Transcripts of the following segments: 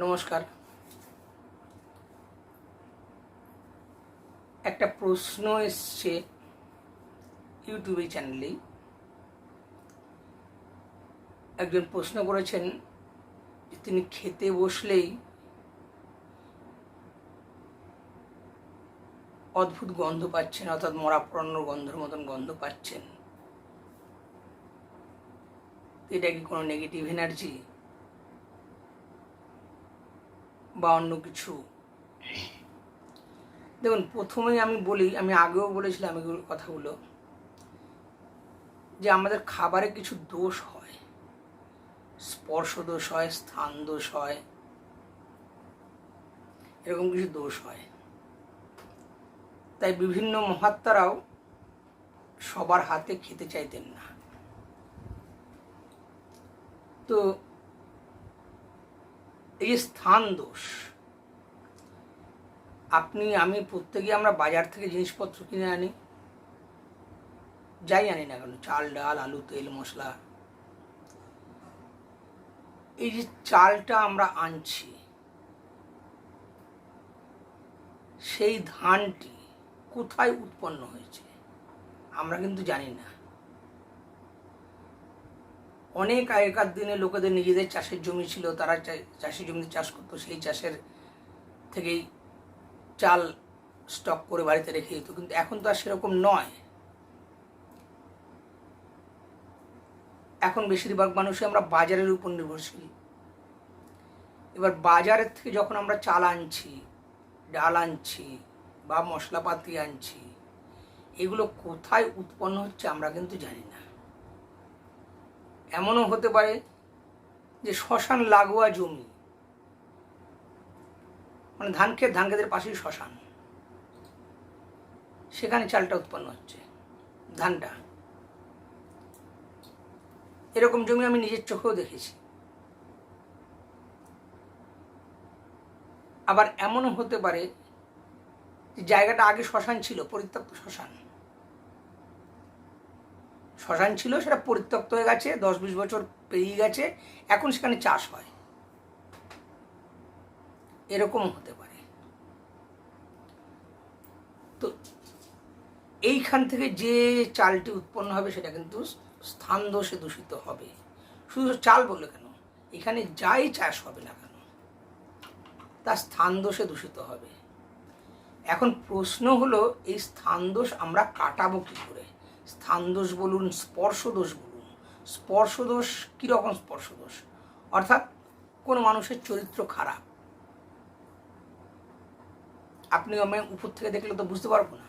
নমস্কার। একটা প্রশ্ন এসছে ইউটিউবে চ্যানেলে। একজন প্রশ্ন করেছেন যে তিনি খেতে বসলেই অদ্ভুত গন্ধ পাচ্ছেন, অর্থাৎ মরা পোড়ানোর গন্ধের মতন গন্ধ পাচ্ছেন। এটা কি কোনো নেগেটিভ এনার্জি বা অন্য কিছু? দেখুন, প্রথমেই আমি বলি, আমি আগেও বলেছিলাম এগুলো কথাগুলো, যে আমাদের খাবারে কিছু দোষ হয়, স্পর্শ দোষ হয়, স্থান দোষ হয়, এরকম কিছু দোষ হয়। তাই বিভিন্ন মহাত্মারাও সবার হাতে খেতে চাইতেন না। তো এই যে স্থান দোষ, আমি প্রত্যেকে আমরা বাজার থেকে জিনিসপত্র কিনে আনি, যাই আনি না কেন, চাল ডাল আলু তেল মশলা, এই যে চালটা আমরা আনছি, সেই ধানটি কোথায় উৎপন্ন হয়েছে আমরা কিন্তু জানি না। অনেক আগেকার দিনে লোকেদের নিজেদের চাষের জমি ছিল, তারা চাষের জমিতে চাষ করতো, সেই চাষের থেকেই চাল স্টক করে বাড়িতে রেখে দিত। কিন্তু এখন তো আর সেরকম নয়। এখন বেশিরভাগ মানুষই আমরা বাজারের উপর নির্ভরশীল। এবার বাজারের থেকে যখন আমরা চাল আনছি, ডাল আনছি বা মশলাপাতি আনছি, এগুলো কোথায় উৎপন্ন হচ্ছে আমরা কিন্তু জানি না। এমনও হতে পারে যে শ্মশান লাগোয়া জমি, মানে ধান খেতের পাশেই শ্মশান, সেখানে চালটা উৎপন্ন হচ্ছে, ধানটা। এরকম জমি আমি নিজের চোখেও দেখেছি। আবার এমনও হতে পারে যে জায়গাটা আগে শ্মশান ছিল, পরিত্যক্ত শ্মশান ছিল, সেটা পরিত্যক্ত হয়ে গেছে, 10-20 বছর পেরিয়ে গেছে, এখন সেখানে চাষ হয়। এরকম হতে পারে। তো এইখান থেকে যে চালটি উৎপন্ন হবে সেটা কিন্তু স্থান দোষে দূষিত হবে। শুধু চাল বলে কেন, এখানে যাই চাষ হবে না কেন তা স্থান দোষে দূষিত হবে। এখন প্রশ্ন হলো, এই স্থান দোষ আমরা কাটাবো কী করে? স্থান দোষ বলুন, স্পর্শ দোষ বলুন। স্পর্শ দোষ কীরকম স্পর্শ দোষ? অর্থাৎ কোনো মানুষের চরিত্র খারাপ, আপনি আমি উপর থেকে দেখলে তো বুঝতে পারবো না।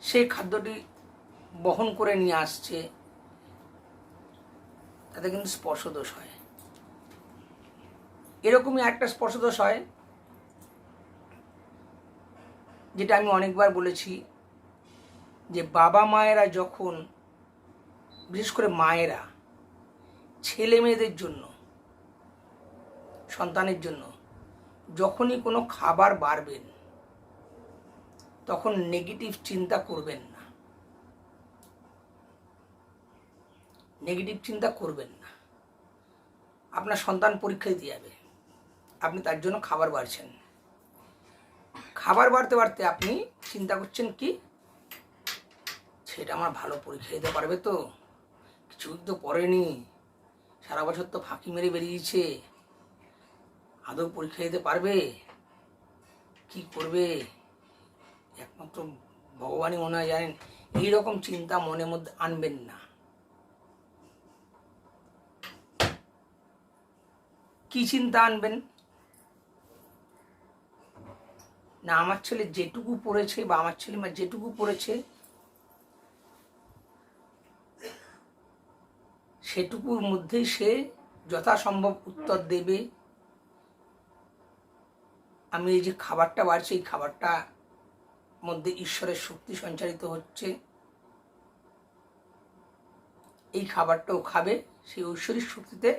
সেই খাদ্যটি বহন করে নিয়ে আসছে, তাতে কিন্তু স্পর্শদোষ হয়। এরকমই একটা স্পর্শদোষ হয়, যেটা আমি অনেকবার বলেছি, যে বাবা মায়েরা যখন, বিশেষ করে মায়েরা ছেলে মেয়েদের জন্য, সন্তানের জন্য যখনই কোনো খাবার বাড়বেন, তখন নেগেটিভ চিন্তা করবেন না। নেগেটিভ চিন্তা করবেন না। আপনার সন্তান পরীক্ষা দিতে যাবে, আপনি তার জন্য খাবার বাড়ছেন, খাবার বাড়তে বাড়তে আপনি চিন্তা করছেন কি, সেটা আমার ভালো পরীক্ষা দিতে পারবে তো, কিছুই তো পড়েনি, সারা বছর তো ফাঁকি মেরে বেরিয়েছে, আদৌ পরীক্ষা দিতে পারবে, কি করবে একমাত্র ভগবানই মনে হয় জানেন। এইরকম চিন্তা মনের মধ্যে আনবেন না। কি চিন্তা আনবেন না, আমার ছেলে যেটুকু পড়েছে বা আমার ছেলে মা যেটুকু পড়েছে সেটুকুর মধ্যেই সে যথাসম্ভব উত্তর দেবে। আমি এই যে খাবারটা বাড়ছে, এই খাবারটা মধ্যে ঈশ্বরের শক্তি সঞ্চারিত হচ্ছে, এই খাবারটাও খাবে, সেই ঐশ্বরিক শক্তিতে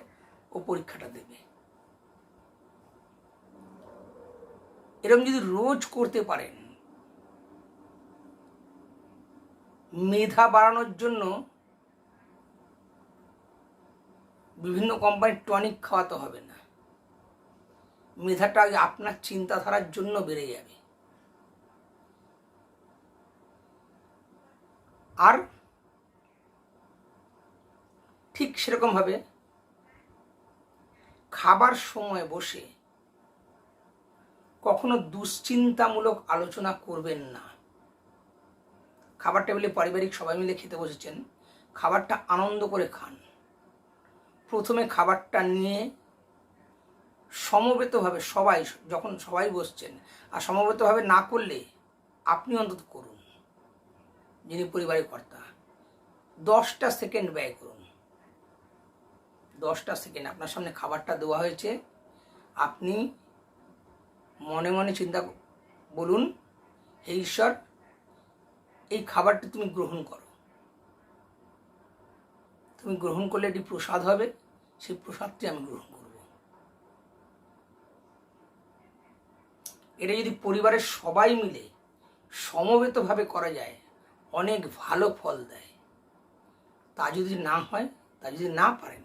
ও পরীক্ষাটা দেবে। এরকম যদি রোজ করতে পারেন, মেধা বাড়ানোর জন্য বিভিন্ন কোম্পানির টনিক খাওয়াতে হবে না। মেধাটা আপনার চিন্তাধারার জন্য বেড়ে যাবে। আর ঠিক সেরকমভাবে খাবার সময় বসে কখনো দুশ্চিন্তামূলক আলোচনা করবেন না। খাবার টেবিলে পারিবারিক সবাই মিলে খেতে বসেছেন, খাবারটা আনন্দ করে খান। প্রথমে খাবারটা নিয়ে সমবেতভাবে সবাই, যখন সবাই বসছেন, আর সমবেতভাবে না করলে আপনি অন্তত করুন, যিনি পরিবারের কর্তা, 10টা সেকেন্ড ব্যয় করুন। 10টা সেকেন্ড আপনার সামনে খাবারটা দেওয়া হয়েছে, আপনি মনে মনে চিন্তা বলুন, হে ঈশ্বর, এই খাবারটি তুমি গ্রহণ করো। তুমি গ্রহণ করলে এটি প্রসাদ হবে, সেই প্রসাদটি আমি গ্রহণ করব। এটা যদি পরিবারের সবাই মিলে সমবেতভাবে করা যায়, অনেক ভালো ফল দেয়। তা যদি না হয়, তা যদি না পারেন,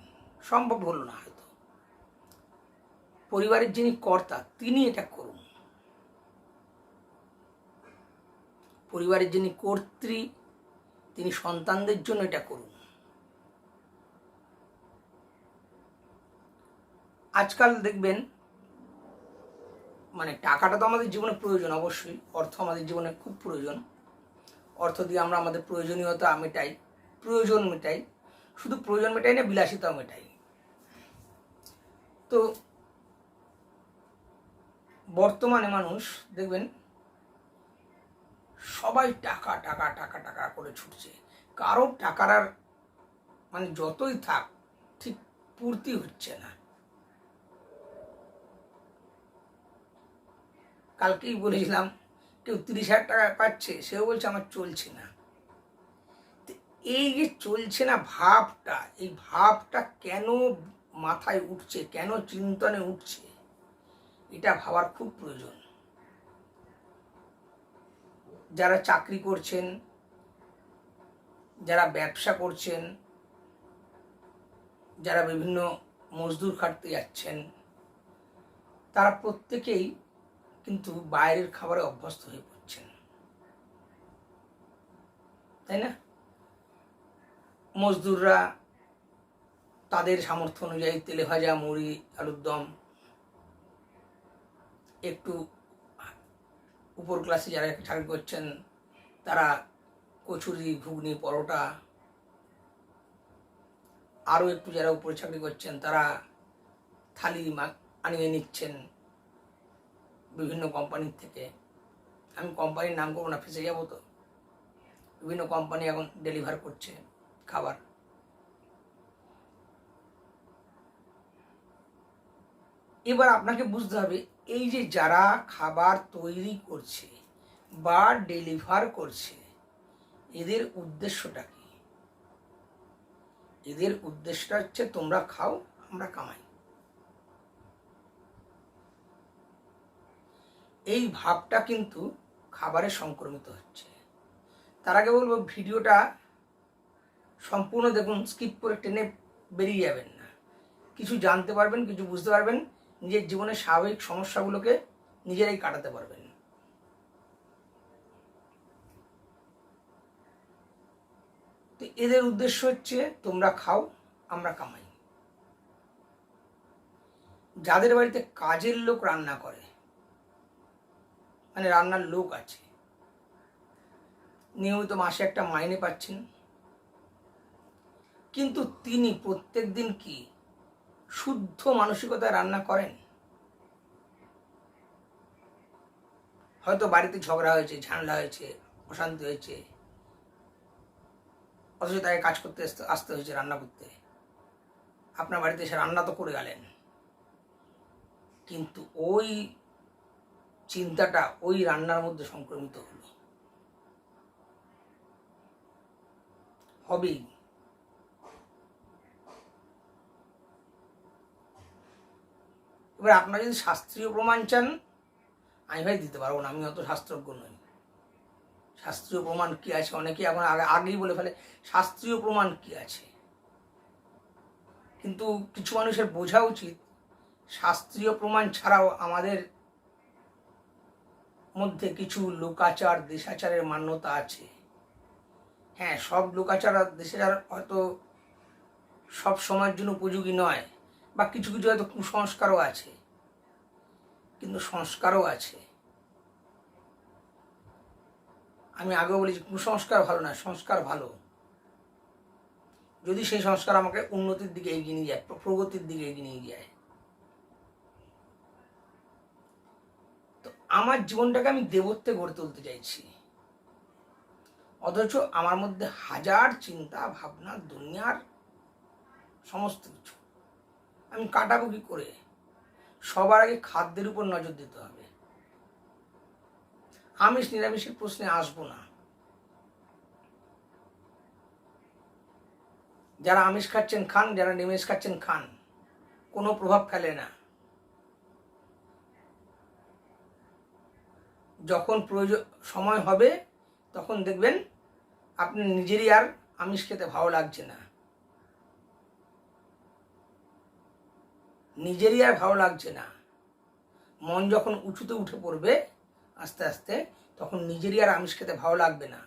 সম্ভব হলো না হয়তো, পরিবারের যিনি কর্তা তিনি এটা করুন। পরিবারের যিনি কর্ত্রী তিনি সন্তানদের জন্য এটা করুন। আজকাল দেখবেন, মানে টাকাটা তো আমাদের জীবনে প্রয়োজন, অবশ্যই অর্থ আমাদের জীবনে খুব প্রয়োজন। অর্থ দিয়ে আমরা আমাদের প্রয়োজনীয়তা মেটাই, প্রয়োজন মেটাই, শুধু প্রয়োজন মেটাই না, বিলাসিতাও মেটাই। তো বর্তমানে মানুষ দেখবেন সবাই টাকা টাকা টাকা টাকা করে ছুটছে, কারো টাকার আর মানে যতই থাক ঠিক পূর্তি হচ্ছে না। কালকেই বলেছিলাম, কেউ 30,000 টাকা পাচ্ছে, সেও বলছে আমার চলছে না। এই যে চলছে না ভাবটা, এই ভাবটা কেন মাথায় উঠছে, কেন চিন্তনে উঠছে, এটা ভাবার খুব প্রয়োজন। যারা চাকরি করছেন, যারা ব্যবসা করছেন, যারা বিভিন্ন মজদুর খাটতে যাচ্ছেন, তারা প্রত্যেকেই কিন্তু বাইরের খাবারে অভ্যস্ত হয়ে পড়ছেন, তাই না? মজদুররা তাদের সামর্থ্য অনুযায়ী তেলে ভাজা, মুড়ি, আলুর দম, একটু উপর ক্লাসে যারা চাকরি করছেন তারা কচুরি, ঘুগনি, পরোটা, আরও একটু যারা উপরে চাকরি করছেন তারা থালি আনিয়ে নিচ্ছেন বিভিন্ন কোম্পানির থেকে। আমি কোম্পানির নাম করবো না, ফেসে যাবো তো। বিভিন্ন কোম্পানি এখন ডেলিভার করছে খাবার। এবার আপনাকে বুঝতে হবে, এই যে যারা খাবার তৈরি করছে বা ডেলিভার করছে, এদের উদ্দেশ্যটা কি? এদের উদ্দেশ্যটা হচ্ছে তোমরা খাও, আমরা কামাই। এই ভাবটা কিন্তু খাবারে সংক্রমিত হচ্ছে। তার আগে বলবো, ভিডিওটা সম্পূর্ণ দেখুন, স্কিপ করে টেনে বেরিয়ে যাবেন না। কিছু জানতে পারবেন, কিছু বুঝতে পারবেন, নিজের জীবনের স্বাভাবিক সমস্যাগুলোকে নিজেরাই কাটাতে পারবেন। তো এদের উদ্দেশ্য হচ্ছে তোমরা খাও, আমরা কামাই। যাদের বাড়িতে কাজের লোক রান্না করে, মানে রান্নার লোক আছে, নিয়মিত মাসে একটা মাইনে পাচ্ছেন, কিন্তু তিনি প্রত্যেক দিন কি শুদ্ধ মানসিকতায় রান্না করেন? হয়তো বাড়িতে ঝগড়া হয়েছে, ঝামেলা হয়েছে, অশান্তি হয়েছে, অথচ তাকে কাজ করতে আসতে হয়েছে, রান্না করতে। আপনার বাড়িতে এসে রান্না তো করে গেলেন, কিন্তু ওই চিন্তাটা ওই রান্নার মধ্যে সংক্রমিত হলো, হবেই। এবার আপনারা যদি শাস্ত্রীয় প্রমাণ চান, আমি ভাই দিতে পারবো না, আমি অত শাস্ত্রজ্ঞ নই। শাস্ত্রীয় প্রমাণ কি আছে, অনেকে এখন আগেই বলে ফেলে শাস্ত্রীয় প্রমাণ কি আছে। কিন্তু কিছু মানুষের বোঝা উচিত শাস্ত্রীয় প্রমাণ ছাড়াও আমাদের মধ্যে কিছু লোকাচার দেশাচারের মান্যতা আছে। হ্যাঁ, সব লোকাচার আর দেশাচার হয়তো সব সময়ের জন্য উপযোগী নয়, বা কিছু কিছু হয়তো কুসংস্কারও আছে, কিন্তু সংস্কারও আছে। আমি আগেও বলেছি কুসংস্কার ভালো না, সংস্কার ভালো, যদি সেই সংস্কার আমাকে উন্নতির দিকে এগিয়ে নিয়ে যায়, প্রগতির দিকে এগিয়ে নিয়ে যায়। তো আমার জীবনটাকে আমি দেবত্বে গড়ে তুলতে চাইছি, অথচ আমার মধ্যে হাজার চিন্তা ভাবনা, দুনিয়ার সমস্ত কিছু আমি কাটাবো কি করে? সবার আগে খাদ্যের উপর নজর দিতে হবে। আমিষ নিরামিষের প্রশ্নে আসবো না। যারা আমিষ খাচ্ছেন খান, যারা নিরামিষ খাচ্ছেন খান, কোনো প্রভাব ফেলে না। যখন প্রয়োজন সময় হবে তখন দেখবেন আপনি নিজেরই আর আমিষ খেতে ভালো লাগছে না, নিজেরই আর ভালো লাগছে না। মন যখন উঁচুতে উঠে পড়বে আস্তে আস্তে, তখন নিজেরই আর আমিষ খেতে ভালো লাগবে না।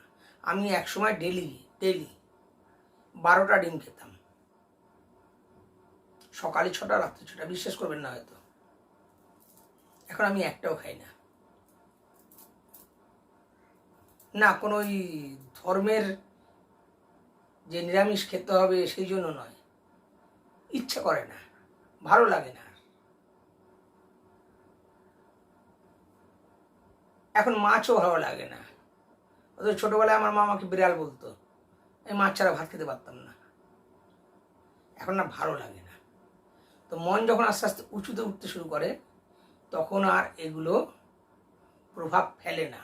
আমি একসময় ডেলি 12টা ডিম খেতাম, সকালে 6টা রাত্রে 6টা, বিশ্বাস করবেন না হয়তো। এখন আমি একটাও খাই না। না কোনো ওই ধর্মের যে নিরামিষ খেতে হবে সেই জন্য নয়, ইচ্ছা করে না, ভালো লাগে না। এখন মাছও ভালো লাগে না। ওদের ছোটবেলায় আমার মা আমাকে বিড়াল বলতো, আমি মাছ ছাড়া ভাত খেতে পারতাম না। এখন না ভালো লাগে না। তো মন যখন আস্তে আস্তে উঁচুতে উঠতে শুরু করে, তখন আর এগুলো প্রভাব ফেলে না।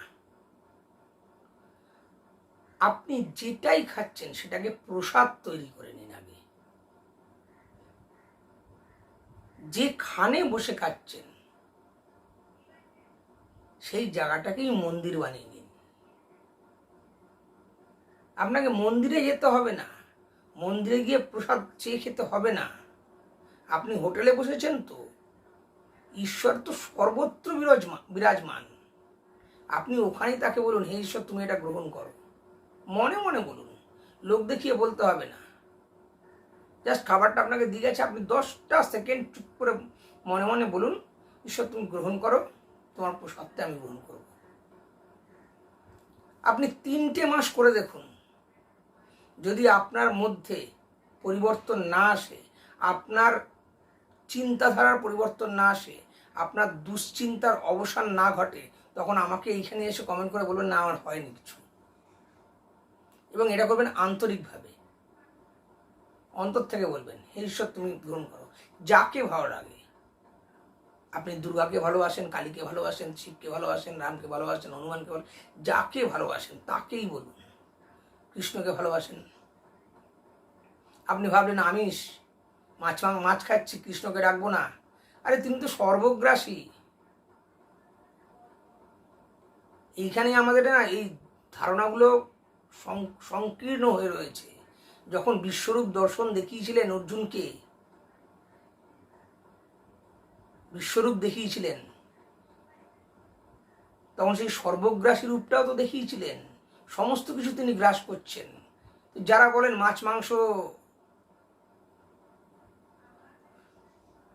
আপনি যেটাই খাচ্ছেন সেটাকে প্রসাদ তৈরি করে নিন আগে। যেখানে বসে খাচ্ছেন সেই জায়গাটাকেই মন্দির বানিয়ে নিন। আপনাকে মন্দিরে যেতে হবে না, মন্দিরে গিয়ে প্রসাদ চেয়ে খেতে হবে না। আপনি হোটেলে বসেছেন তো, ঈশ্বর তো সর্বত্র বিরাজমান। আপনি ওখানেই তাকে বলুন, হে ঈশ্বর তুমি এটা গ্রহণ করো, মনে মনে বলুন, লোক দেখিয়ে বলতে হবে না। জাস্ট খাবারটা আপনাকে দিয়ে গেছে, আপনি 10টা সেকেন্ড চুপ করে মনে মনে বলুন, ঈশ্বর তুমি গ্রহণ করো, তোমার প্রসাদটা আমি গ্রহণ করব। আপনি 3টে মাস করে দেখুন, যদি আপনার মধ্যে পরিবর্তন না আসে, আপনার চিন্তাধারার পরিবর্তন না আসে, আপনার দুশ্চিন্তার অবসান না ঘটে, তখন আমাকে এইখানে এসে কমেন্ট করে বলবেন না আমার হয়নি কিছু। এবং এটা করবেন আন্তরিকভাবে, অন্তর থেকে বলবেন, হে ঈশ্বর তুমি গ্রহণ করো। যাকে ভালো লাগে, আপনি দুর্গাকে ভালোবাসেন, কালীকে ভালোবাসেন, শিবকে ভালোবাসেন, রামকে ভালোবাসেন, হনুমানকে ভালোবাসেন, যাকে ভালোবাসেন তাকেই বলুন। কৃষ্ণকে ভালোবাসেন, আপনি ভাবলেন আমিষ মাছ খাচ্ছি, কৃষ্ণকে ডাকবো না। আরে তিনি তো সর্বগ্রাসী। এইখানে আমাদের না এই ধারণাগুলো সংকীর্ণ হয়ে রয়েছে। যখন বিশ্বরূপ দর্শন দেখিয়েছিলেন অর্জুনকে, বিশ্বরূপ দেখিয়েছিলেন, তখন সেই সর্বগ্রাসী রূপটাও তো দেখিয়েছিলেন। সমস্ত কিছু তিনি গ্রাস করছেন। যারা বলেন মাছ মাংস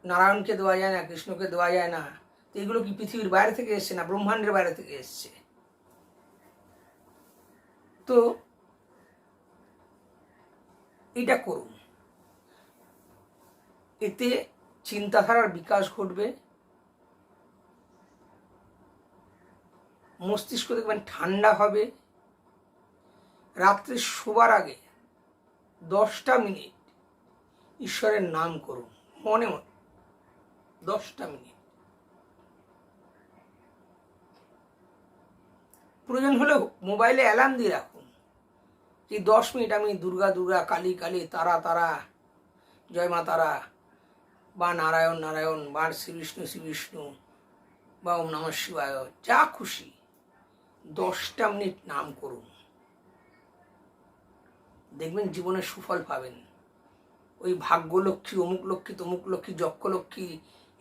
নারায়ণকে দেওয়া যায় না, কৃষ্ণকে দেওয়া যায় না, তো এগুলো কি পৃথিবীর বাইরে থেকে এসছে না ব্রহ্মাণ্ডের বাইরে থেকে এসছে? তো এটা করুন, এতে চিন্তাধারার বিকাশ ঘটবে, মস্তিষ্ক দেখবেন ঠান্ডা হবে। রাত্রে শোবার আগে 10টা মিনিট ঈশ্বরের নাম করুন, মনে মনে 10টা মিনিট। প্রয়োজন হলে মোবাইলে অ্যালার্ম দিয়ে রাখুন, যে 10 মিনিট আমি দুর্গা দুর্গা, কালী কালী, তারা তারা, জয় মা তারা, বা নারায়ণ নারায়ণ, বা শ্রী বিষ্ণু শ্রী বিষ্ণু, বা ওম নমঃ শিবায়, যা খুশি 10টা মিনিট নাম করুন। দেখবেন জীবনের সুফল পাবেন। ওই ভাগ্যলক্ষ্মী, অমুক লক্ষ্মী, তমুক লক্ষ্মী, যক্ষলক্ষ্মী,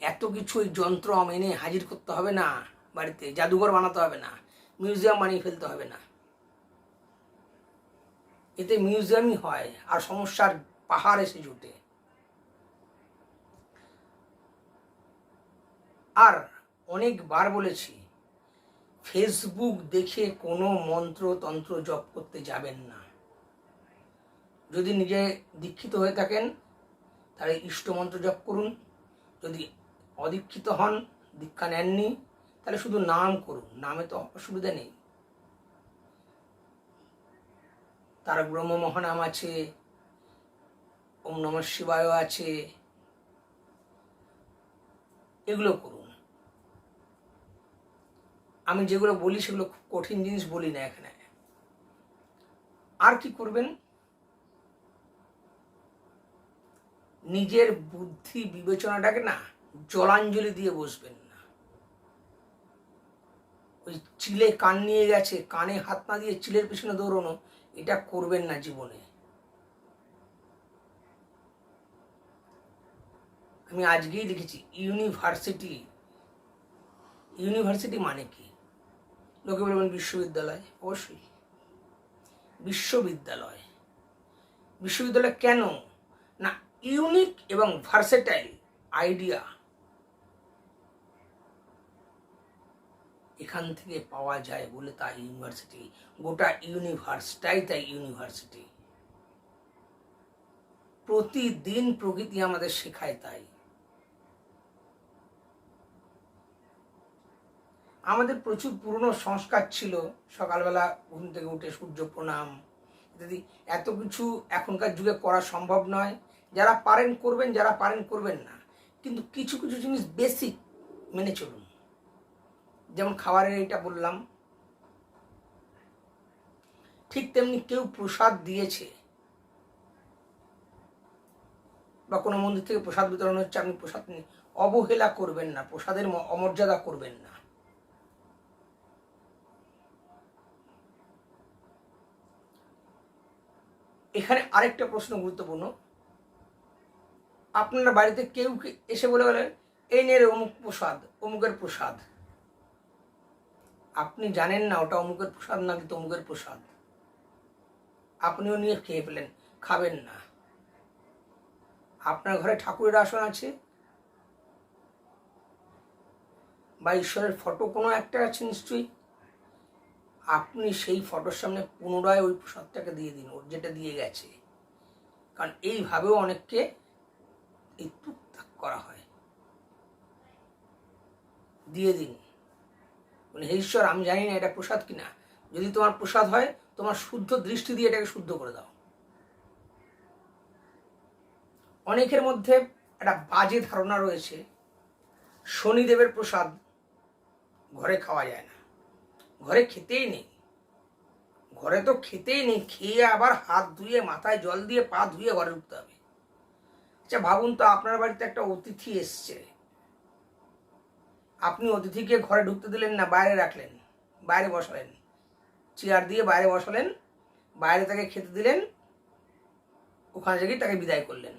এত কিছু ওই যন্ত্র এনে হাজির করতে হবে না বাড়িতে, জাদুঘর বানাতে হবে না, মিউজিয়াম বানিয়ে ফেলতে হবে না। এতে মিউজিয়ামই হয় আর সমস্যার পাহাড় এসে জুটে। আর অনেকবার বলেছি, ফেসবুক দেখে কোনো মন্ত্রতন্ত্র জপ করতে যাবেন না। যদি নিজে দীক্ষিত হয়ে থাকেন তাহলে ইষ্টমন্ত্র জপ করুন। যদি অদীক্ষিত হন, দীক্ষা নেননি, তাহলে শুধু নাম করুন, নামে তো অসুবিধা নেই। তার ব্রহ্ম মহানাম আছে, ওম নমঃ শিবায় আছে, এগুলো করুন। আমি যেগুলো বলি সেগুলো খুব কঠিন জিনিস বলি না এখানে। আর কি করবেন, নিজের বুদ্ধি বিবেচনাটাকে না জলাঞ্জলি দিয়ে বসবেন না। ওই চিলে কান নিয়ে গেছে, কানে হাত না দিয়ে চিলের পিছনে দৌড়ানো, এটা করবেন না জীবনে। আমি আজকেই লিখেছি ইউনিভার্সিটি। ইউনিভার্সিটি মানে কি? লোকে বলবেন বিশ্ববিদ্যালয়। অবশ্যই বিশ্ববিদ্যালয়। বিশ্ববিদ্যালয় কেন না, ইউনিক এবং ভার্সেটাইল আইডিয়া এখান থেকে পাওয়া যায় বলে তাই ইউনিভার্সিটি। গোটা ইউনিভার্সটাই তাই ইউনিভার্সিটি। প্রতিদিন প্রকৃতি আমাদের শেখায় তাই। আমাদের প্রচুর পুরনো সংস্কার ছিল, সকালবেলা ঘুম থেকে উঠে সূর্য প্রণাম ইত্যাদি। এত কিছু এখনকার যুগে করা সম্ভব নয়। যারা পারেন করবেন, যারা পারেন করবেন না, কিন্তু কিছু কিছু জিনিস বেসিক মেনে চলুন। যেমন খাবারের এইটা বললাম, ঠিক তেমনি কেউ প্রসাদ দিয়েছে বা কোনো মন্দির থেকে প্রসাদ বিতরণ হচ্ছে, আপনি প্রসাদ অবহেলা করবেন না, প্রসাদের অমর্যাদা করবেন না। এখানে আরেকটা প্রশ্ন গুরুত্বপূর্ণ, আপনার বাড়িতে কেউ এসে বলে গেলেন এই নে রে অমুক প্রসাদ, অমুকের প্রসাদ। আপনি জানেন না ওটা অমুকের প্রসাদ নাকি তমুকের প্রসাদ, আপনিও নিয়ে খেয়ে ফেলেন, খাবেন না। আপনার ঘরে ঠাকুরের আসন আছে বা ঈশ্বরের ফটো কোনো একটা আছে নিশ্চয়ই, আপনি সেই ফটোর সামনে পুনরায় ওই প্রসাদটাকে দিয়ে দিন, ওর যেটা দিয়ে গেছে। কারণ এইভাবেও অনেককে এই তুকতাক করা হয়। দিয়ে দিন, বলে হে ঈশ্বর আমি জানি না এটা প্রসাদ কিনা, যদি তোমার প্রসাদ হয় তোমার শুদ্ধ দৃষ্টি দিয়ে এটাকে শুদ্ধ করে দাও। অনেকের মধ্যে একটা বাজে ধারণা রয়েছে, শনিদেবের প্রসাদ ঘরে খাওয়া যায় না। ঘরে খেতেই নেই, ঘরে তো খেতেই নেই, খেয়ে আবার হাত ধুয়ে, মাথায় জল দিয়ে, পা ধুয়ে ঘরে ঢুকতে হবে। আচ্ছা ভাবুন তো, আপনার বাড়িতে একটা অতিথি এসছে, আপনি অতিথিকে ঘরে ঢুকতে দিলেন না, বাইরে রাখলেন, বাইরে বসালেন, চেয়ার দিয়ে বাইরে বসালেন, বাইরে তাকে খেতে দিলেন, ওখানে থেকেই তাকে বিদায় করলেন।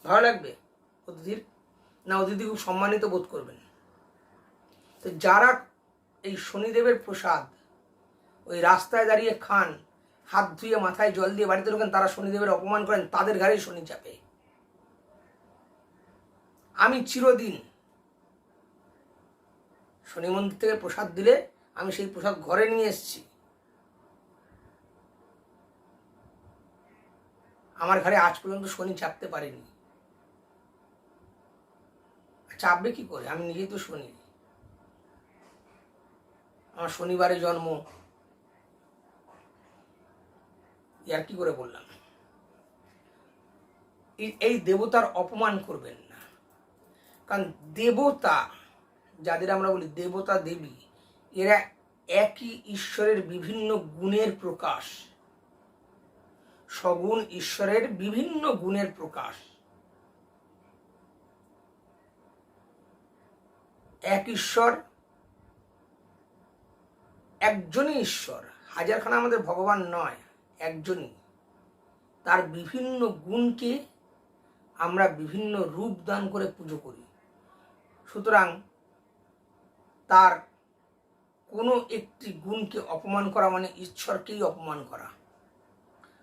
ভালো লাগবে অতিথির? না, অতিথি খুব সম্মানিত বোধ করবেন। তো যারা এই শনিদেবের প্রসাদ ওই রাস্তায় দাঁড়িয়ে খান, হাত ধুয়ে মাথায় জল দিয়ে বাড়িতে ঢোকেন, তারা শনিদেবের অপমান করেন, তাদের ঘাড়েই শনি চাপে। আমি চিরদিন শনি মন্দির থেকে প্রসাদ দিলে আমি সেই প্রসাদ ঘরে নিয়ে এসেছি, আমার ঘরে আজ পর্যন্ত শনি চাপতে পারেনি। চাপবে কি করে? আমি নিজেই তো শনি, আমার শনিবারে জন্ম। আর কি করে বললাম। এই দেবতার অপমান করবেন না, কারণ দেবতা যাদের আমরা বলি দেবতা দেবী, এরা একই ঈশ্বরের বিভিন্ন গুণের প্রকাশ, সগুণ ঈশ্বরের বিভিন্ন গুণের প্রকাশ। এক ঈশ্বর, একজনই ঈশ্বর, হাজারখানা আমাদের ভগবান নয়, একজনই। তার বিভিন্ন গুণকে আমরা বিভিন্ন রূপ দান করে পুজো করি। সুতরাং তার কোনো একটি গুণকে অপমান করা মানে ঈশ্বরকেই অপমান করা।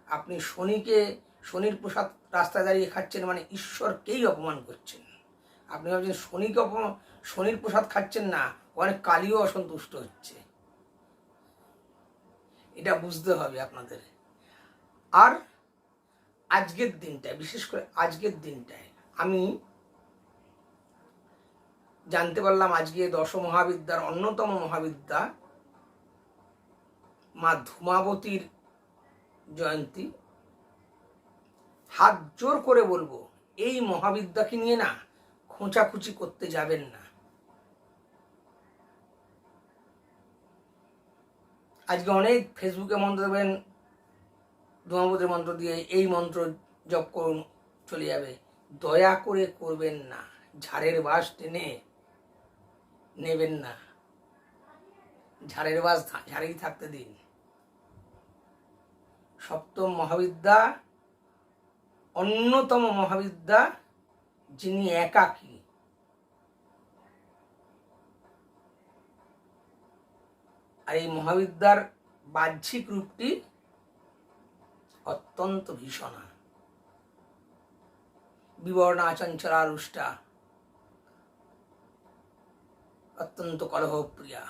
আপনি শনির প্রসাদ রাস্তায় দাঁড়িয়ে খাচ্ছেন মানে ঈশ্বরকেই অপমান করছেন। আপনি ভাবছেন শনির প্রসাদ খাচ্ছেন না, অনেক কালীও অসন্তুষ্ট হচ্ছে। এটা বুঝতে হবে আপনাদের। আর আজকের দিনটায়, বিশেষ করে আজকের দিনটায় আমি জানতে পারলাম আজকে দশ মহাবিদ্যার অন্যতম মহাবিদ্যা মা ধূমাবতীর জয়ন্তী। হাত জোর করে বলবো, এই মহাবিদ্যাকে নিয়ে না খোঁচাখুচি করতে যাবেন না। আজকে অনেক ফেসবুকে মন্ত্র দেবেন, ধূমাবতীর মন্ত্র দিয়ে এই মন্ত্র জপ করুন, চলে যাবে। দয়া করে করবেন না, ঝাড়ের বাস টেনে নেবেন না। ঝাড়ের বাস ঝাড়েই থাকতে দিন। সপ্তম মহাবিদ্যা, অন্যতম মহাবিদ্যা, যিনি একাকী। আর এই মহাবিদ্যার বাহ্যিক রূপটি অত্যন্ত ভীষণা, বিবর্ণা চঞ্চলা রুষ্টা, অত্যন্ত কলহপ্রিয়া।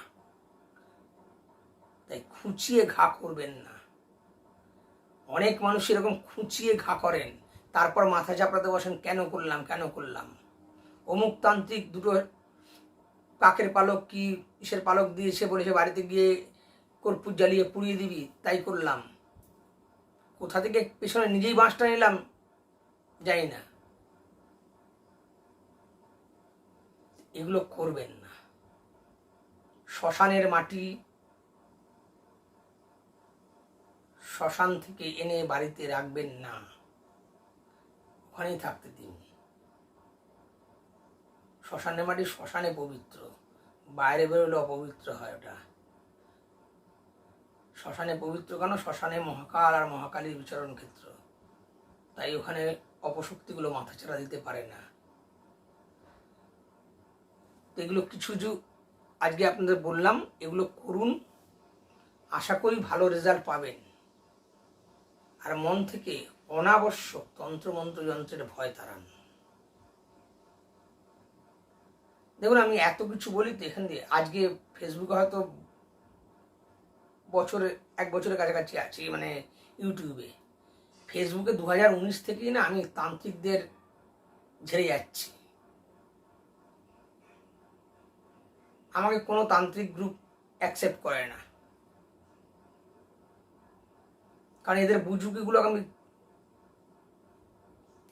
তাই খুঁচিয়ে ঘা করবেন না। অনেক মানুষ এরকম খুঁচিয়ে ঘা করেন, তারপর মাথা চাপড়াতে বসেন, কেন করলাম। অমুক তান্ত্রিক দুটো কাকের পালক কি ইসের পালক দিয়ে সে বলেছে বাড়িতে গিয়ে কর্পূর জ্বালিয়ে পুড়িয়ে দিবি, তাই করলাম। কোথা থেকে পেছনে নিজেই বাঁশটা নিলাম জানি না। এগুলো করবেন না। শ্মশানের মাটি শ্মশান থেকে এনে বাড়িতে রাখবেন না, ওখানেই থাকতে দিন। শ্মশানের মাটি শ্মশানে পবিত্র, বাইরে বেরোলে অপবিত্র হয় ওটা। শ্মশানে পবিত্র কেন? শ্মশানে মহাকাল আর মহাকালীর বিচরণ ক্ষেত্র, তাই ওখানে অপশক্তিগুলো মাথাচাড়া দিতে পারে না। তো এগুলো কিছু আজকে আপনাদের বললাম, এগুলো করুন, আশা করি ভালো রেজাল্ট পাবেন। আর মন থেকে অনাবশ্যক তন্ত্রমন্ত্র যন্ত্রের ভয় তাড়ান। দেখুন, আমি এত কিছু বলি তো এখান দিয়ে, আজকে ফেসবুকে হয়তো এক বছরের কাছাকাছি আছি, মানে ইউটিউবে। ফেসবুকে 2019 থেকেই না আমি তান্ত্রিকদের ঝেড়ে যাচ্ছি। আমাকে কোনো তান্ত্রিক গ্রুপ অ্যাকসেপ্ট করে না, কারণ এদের বুজুকিগুলো আমি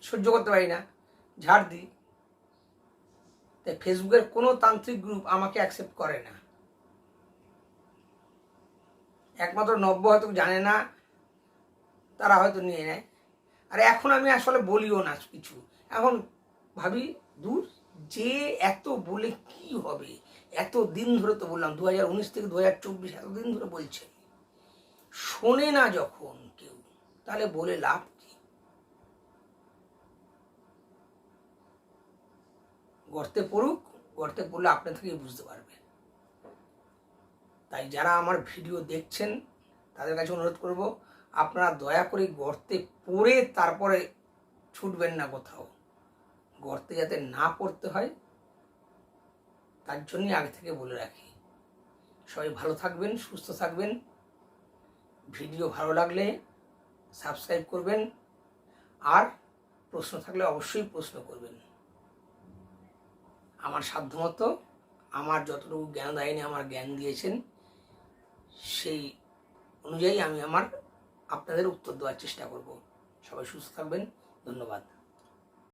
সহ্য করতে পারি না, ঝাড় দিই। তাই ফেসবুকের কোনো তান্ত্রিক গ্রুপ আমাকে অ্যাকসেপ্ট করে না। একমাত্র নব্য হয়তো জানে না, তারা হয়তো নিয়ে নেয়। আর এখন আমি আসলে বলিও না কিছু। এখন ভাবি, দূর, যে এত বলে কি হবে? এত দিন ধরে তো বললাম, 2019 থেকে 2024, এতদিন ধরে বলছে। শোনে না যখন কেউ, তাহলে বলে লাভ কি? গর্তে পড়ুক, গর্তে পড়লে আপনি থেকেই বুঝতে পারবে। তাই যারা আমার ভিডিও দেখছেন তাদের কাছে অনুরোধ করব, আপনারা দয়া করে গর্তে পড়ে তারপরে ছুটবেন না কোথাও। গর্তে যাতে না পড়তে হয় তার জন্যই আগে থেকে বলে রাখি। সবাই ভালো থাকবেন, সুস্থ থাকবেন। ভিডিও ভালো লাগলে সাবস্ক্রাইব করবেন, আর প্রশ্ন থাকলে অবশ্যই প্রশ্ন করবেন। আমার সাধ্যমতো, আমার যতটুকু জ্ঞান দেয়নি, আমার জ্ঞান দিয়েছেন, সেই অনুযায়ী আমি আপনাদের উত্তর দেওয়ার চেষ্টা করব। সবাই সুস্থ থাকবেন। ধন্যবাদ।